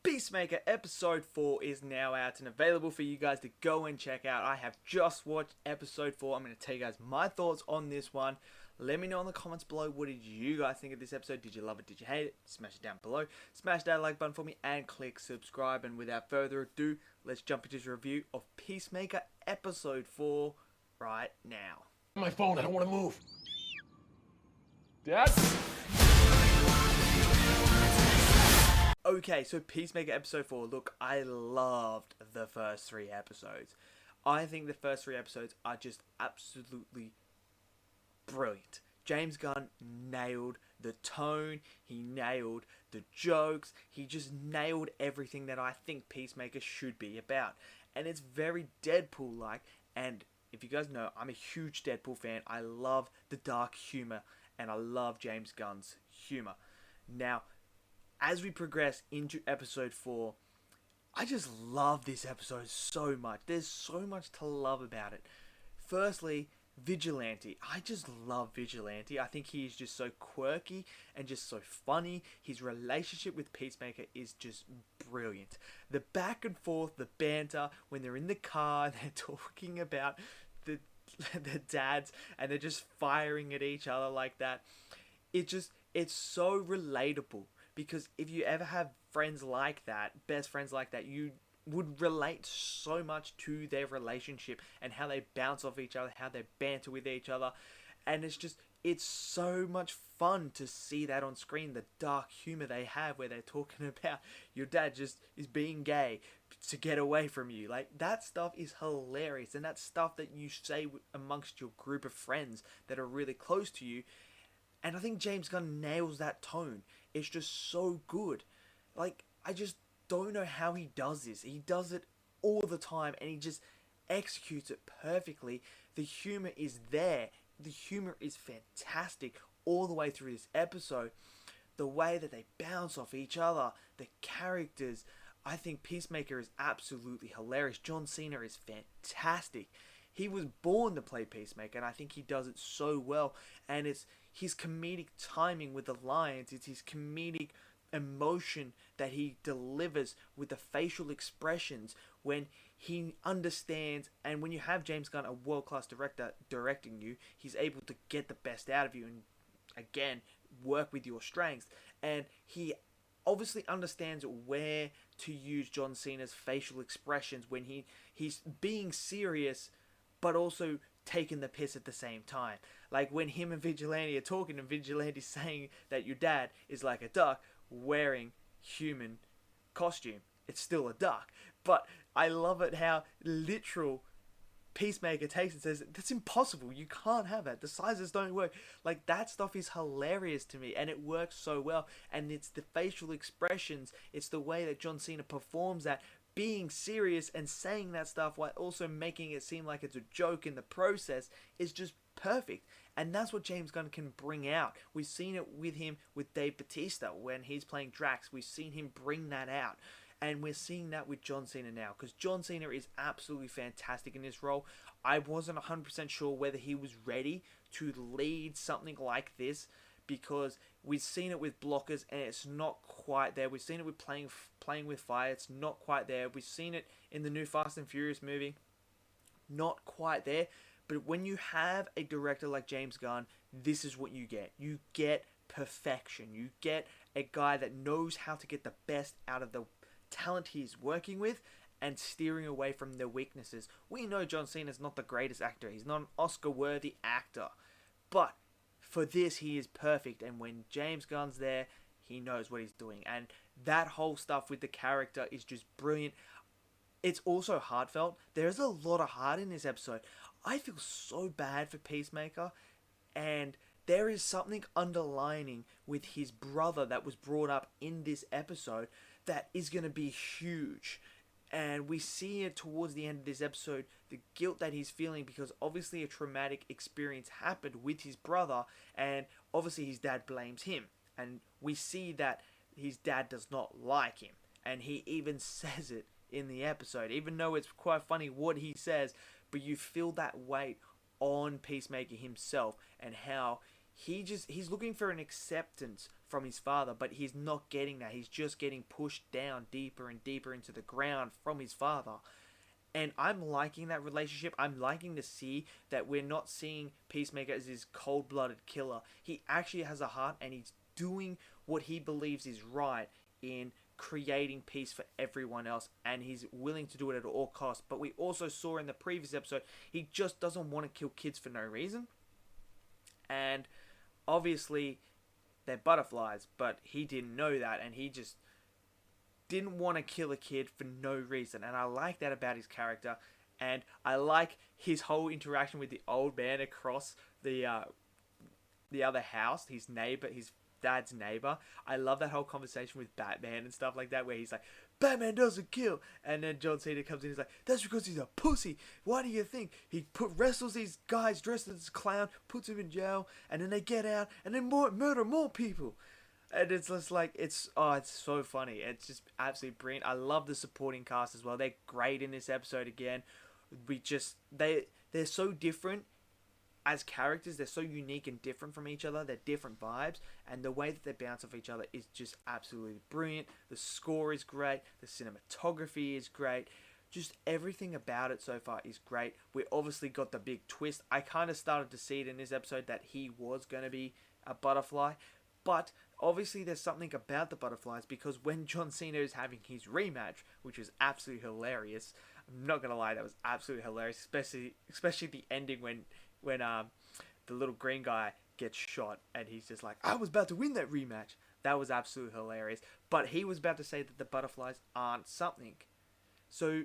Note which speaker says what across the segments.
Speaker 1: Peacemaker episode 4 is now out and available for you guys to go and check out. I have just watched episode 4. I'm going to tell you guys my thoughts on this one. Let me know in the comments below, what did you guys think of this episode? Did you love it? Did you hate it? Smash it down below. Smash that like button for me and click subscribe. And without further ado, let's jump into this review of Peacemaker episode 4 right now.
Speaker 2: My phone, I don't want to move. Dad?
Speaker 1: Okay, so Peacemaker episode 4. Look, I loved the first 3 episodes. I think the first 3 episodes are just absolutely brilliant. James Gunn nailed the tone, he nailed the jokes, he just nailed everything that I think Peacemaker should be about. And it's very Deadpool-like, and if you guys know, I'm a huge Deadpool fan. I love the dark humor, and I love James Gunn's humor. Now, as we progress into episode 4, I just love this episode so much. There's so much to love about it. Firstly, Vigilante. I just love Vigilante. I think he is just so quirky and just so funny. His relationship with Peacemaker is just brilliant. The back and forth, the banter, when they're in the car, they're talking about the dads, and they're just firing at each other like that. It's so relatable. Because if you ever have friends like that, best friends like that, you would relate so much to their relationship and how they bounce off each other, how they banter with each other. And it's so much fun to see that on screen, the dark humor they have where they're talking about your dad just is being gay to get away from you. Like, that stuff is hilarious, and that's stuff that you say amongst your group of friends that are really close to you. And I think James Gunn nails that tone. It's just so good. Like, I just don't know how he does this. He does it all the time, and he just executes it perfectly. The humor is there. The humor is fantastic all the way through this episode. The way that they bounce off each other, the characters. I think Peacemaker is absolutely hilarious. John Cena is fantastic. He was born to play Peacemaker, and I think he does it so well. And it's his comedic timing with the lines, it's his comedic emotion that he delivers with the facial expressions when he understands. And when you have James Gunn, a world-class director, directing you, he's able to get the best out of you and, again, work with your strengths. And he obviously understands where to use John Cena's facial expressions when he's being serious but also taking the piss at the same time. Like when him and Vigilante are talking, and Vigilante's saying that your dad is like a duck wearing human costume. It's still a duck. But I love it how literal Peacemaker takes it and says, that's impossible, you can't have that, the sizes don't work. Like, that stuff is hilarious to me, and it works so well. And it's the facial expressions, it's the way that John Cena performs that, being serious and saying that stuff while also making it seem like it's a joke in the process, is just perfect. And that's what James Gunn can bring out. We've seen it with him with Dave Bautista when he's playing Drax. We've seen him bring that out. And we're seeing that with John Cena now, because John Cena is absolutely fantastic in this role. I wasn't 100% sure whether he was ready to lead something like this, because we've seen it with blockers and it's not quite there. We've seen it with playing with fire, it's not quite there. We've seen it in the new Fast and Furious movie, not quite there. But when you have a director like James Gunn, this is what you get. You get perfection. You get a guy that knows how to get the best out of the talent he's working with and steering away from their weaknesses. We know John Cena's not the greatest actor. He's not an Oscar-worthy actor. But for this, he is perfect, and when James Gunn's there, he knows what he's doing. And that whole stuff with the character is just brilliant. It's also heartfelt. There's a lot of heart in this episode. I feel so bad for Peacemaker, and there is something underlining with his brother that was brought up in this episode that is going to be huge. And we see it towards the end of this episode, the guilt that he's feeling, because obviously a traumatic experience happened with his brother, and obviously his dad blames him. And we see that his dad does not like him, and he even says it in the episode, even though it's quite funny what he says. But you feel that weight on Peacemaker himself, and how he's looking for an acceptance from his father, but he's not getting that. He's just getting pushed down deeper and deeper into the ground from his father. And I'm liking that relationship. I'm liking to see that we're not seeing Peacemaker as this cold-blooded killer. He actually has a heart, and he's doing what he believes is right in creating peace for everyone else, and he's willing to do it at all costs. But we also saw in the previous episode, he just doesn't want to kill kids for no reason. And obviously, they're butterflies, but he didn't know that, and he just didn't want to kill a kid for no reason. And I like that about his character, and I like his whole interaction with the old man across the other house, his neighbor, his dad's neighbor. I love that whole conversation with Batman and stuff like that, where he's like, Batman doesn't kill, and then John Cena comes in, he's like, that's because he's a pussy. Why do you think he wrestles these guys dressed as a clown, puts them in jail, and then they get out and then murder more people? And it's just like, it's so funny. It's just absolutely brilliant. I love the supporting cast as well. They're great in this episode again. They're so different as characters. They're so unique and different from each other. They're different vibes, and the way that they bounce off each other is just absolutely brilliant. The score is great. The cinematography is great. Just everything about it so far is great. We obviously got the big twist. I kind of started to see it in this episode that he was going to be a butterfly, but obviously there's something about the butterflies, because when John Cena is having his rematch, which was absolutely hilarious, I'm not gonna lie, that was absolutely hilarious, especially the ending when the little green guy gets shot and he's just like, I was about to win that rematch. That was absolutely hilarious. But he was about to say that the butterflies aren't something. So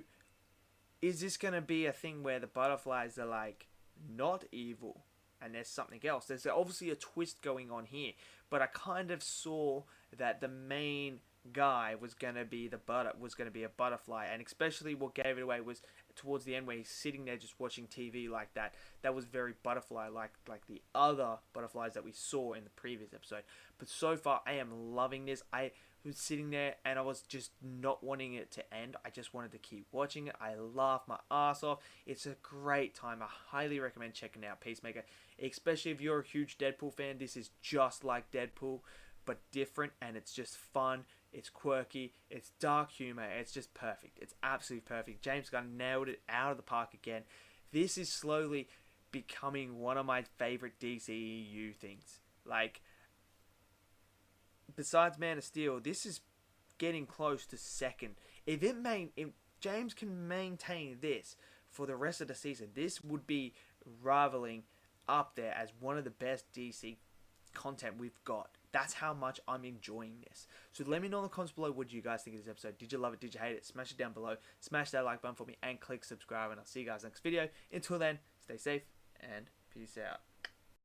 Speaker 1: is this gonna be a thing where the butterflies are like not evil and there's something else? There's obviously a twist going on here, but I kind of saw that the main guy was gonna be a butterfly, and especially what gave it away was towards the end where he's sitting there just watching TV like that. That was very butterfly like the other butterflies that we saw in the previous episode. But so far, I am loving this. I was sitting there and I was just not wanting it to end. I just wanted to keep watching it. I laughed my ass off. It's a great time. I highly recommend checking out Peacemaker, especially if you're a huge Deadpool fan. This is just like Deadpool, but different, and it's just fun. It's quirky. It's dark humor. It's just perfect. It's absolutely perfect. James Gunn nailed it out of the park again. This is slowly becoming one of my favorite DCEU things. Like, besides Man of Steel, this is getting close to second. If James can maintain this for the rest of the season, this would be rivaling up there as one of the best DC content we've got. That's how much I'm enjoying this. So let me know in the comments below, what do you guys think of this episode? Did you love it? Did you hate it? Smash it down below. Smash that like button for me and click subscribe, and I'll see you guys next video. Until then, stay safe and peace out.